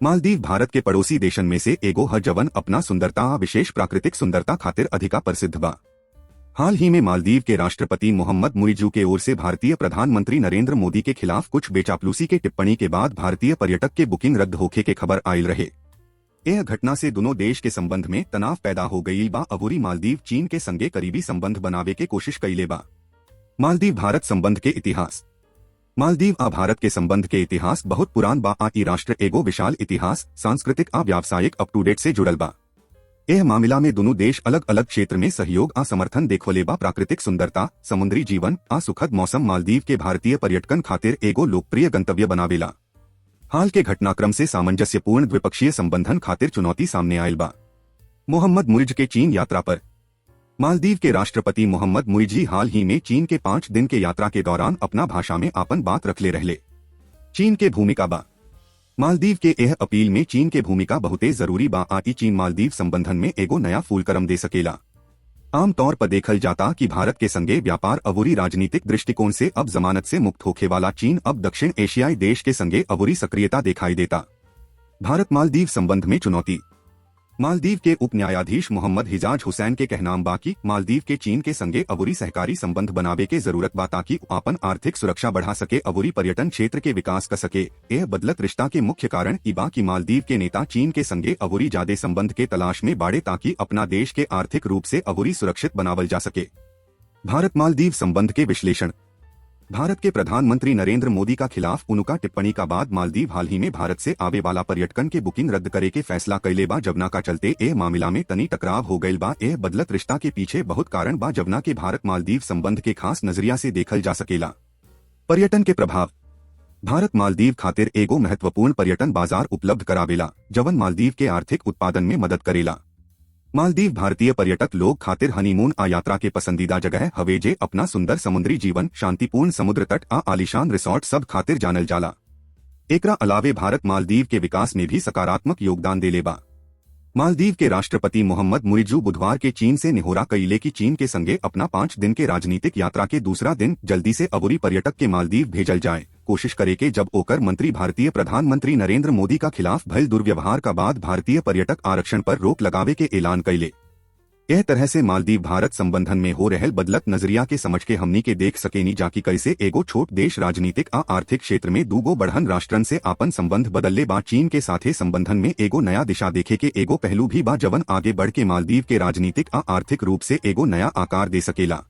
मालदीव भारत के पड़ोसी देशन में से एगो ह जवन अपना सुंदरता आ विशेष प्राकृतिक सुंदरता खातिर अधिका प्रसिद्ध बा। हाल ही में मालदीव के राष्ट्रपति मोहम्मद मुइज़ू के ओर से भारतीय प्रधानमंत्री नरेंद्र मोदी के खिलाफ कुछ बेचापलूसी के टिप्पणी के बाद भारतीय पर्यटक के बुकिंग रद्द होखे के खबर आयल रहे। यह घटना से दोनों देश के संबंध में तनाव पैदा हो गई बा। अबूरी मालदीव चीन के संगे करीबी संबंध बनावे के कोशिश कईले बा। मालदीव भारत संबंध के इतिहास। मालदीव आ भारत के संबंध के इतिहास बहुत पुरान बा। ई राष्ट्र एगो विशाल इतिहास, सांस्कृतिक आ व्यावसायिक अप टू डेट से जुड़ल बा। यह मामला में दोनों देश अलग अलग क्षेत्र में सहयोग आ समर्थन देखवले बा। प्राकृतिक सुंदरता, समुद्री जीवन आ सुखद मौसम मालदीव के भारतीय पर्यटकन खातिर एगो लोकप्रिय गंतव्य बनावेला। हाल के घटनाक्रम से सामंजस्यपूर्ण द्विपक्षीय संबंधन खातिर चुनौती सामने आयल बा। मोहम्मद मुइज़ के चीन यात्रा पर। मालदीव के राष्ट्रपति मोहम्मद मुइज़ी हाल ही में चीन के 5 दिन के यात्रा के दौरान अपना भाषा में आपन बात रखले रहले। चीन के भूमिका बा। मालदीव के यह अपील में चीन के भूमिका बहुते जरूरी बा। आई चीन मालदीव संबंधन में एगो नया फूलकरम दे सकेला। आम तौर पर देखल जाता कि भारत के संगे व्यापार अबूरी राजनीतिक दृष्टिकोण से अब जमानत से मुक्त होखे वाला चीन अब दक्षिण एशियाई देश के संगे अबूरी सक्रियता दिखाई देता। भारत मालदीव संबंध में चुनौती। मालदीव के उप न्यायाधीश मोहम्मद हिजाज हुसैन के कहनाम बा कि मालदीव के चीन के संगे अबूरी सहकारी संबंध बनावे के जरूरत बा ताकि आपन आर्थिक सुरक्षा बढ़ा सके, अबूरी पर्यटन क्षेत्र के विकास कर सके। यह बदलत रिश्ता के मुख्य कारण ई बा कि मालदीव के नेता चीन के संगे अबूरी जादे संबंध के तलाश में बाड़े ताकि अपना देश के आर्थिक रूप से अबूरी सुरक्षित बनावल जा सके। भारत मालदीव संबंध के विश्लेषण। भारत के प्रधानमंत्री नरेंद्र मोदी का खिलाफ उनका टिप्पणी का बाद मालदीव हाल ही में भारत से आवे वाला पर्यटकन के बुकिंग रद्द करे के फैसला कैले बा। जवना का चलते ए मामला में तनी टकराव हो गईल बा। यह बदलत रिश्ता के पीछे बहुत कारण बा जवना के भारत मालदीव संबंध के खास नजरिया से देखल जा सकेला। पर्यटन के प्रभाव। भारत मालदीव खातिर एगो महत्वपूर्ण पर्यटन बाजार उपलब्ध करावेला जवन मालदीव के आर्थिक उत्पादन में मदद करेला। मालदीव भारतीय पर्यटक लोग खातिर हनीमून आ यात्रा के पसंदीदा जगह हवे जे अपना सुंदर समुद्री जीवन, शांतिपूर्ण समुद्र तट आ आलीशान रिसोर्ट सब खातिर जानल जाला। एकरा अलावे भारत मालदीव के विकास में भी सकारात्मक योगदान देले बा। मालदीव के राष्ट्रपति मोहम्मद मुइज़ू बुधवार के चीन से निहोरा कईले की चीन के संगे अपना 5 दिन के राजनीतिक यात्रा के दूसरा दिन जल्दी से अबूरी पर्यटक के मालदीव भेजल जाए कोशिश करे के जब ओकर मंत्री भारतीय प्रधानमंत्री नरेंद्र मोदी का खिलाफ भयल दुर्व्यवहार का बाद भारतीय पर्यटक आरक्षण पर रोक लगावे के ऐलान कईले। यह तरह से मालदीव भारत संबंधन में हो रहल बदलत नजरिया के समझ के हमनी के देख सकेनी जाकि कैसे एगो छोट देश राजनीतिक आ आर्थिक क्षेत्र में दूगो बढ़न राष्ट्रन से आपन संबंध बदलले बा। चीन के साथे संबंधन में एगो नया दिशा देखे के एगो पहलू भी बा जवन आगे बढ़ के मालदीव के राजनीतिक आ आर्थिक रूप से एगो नया आकार दे सकेला।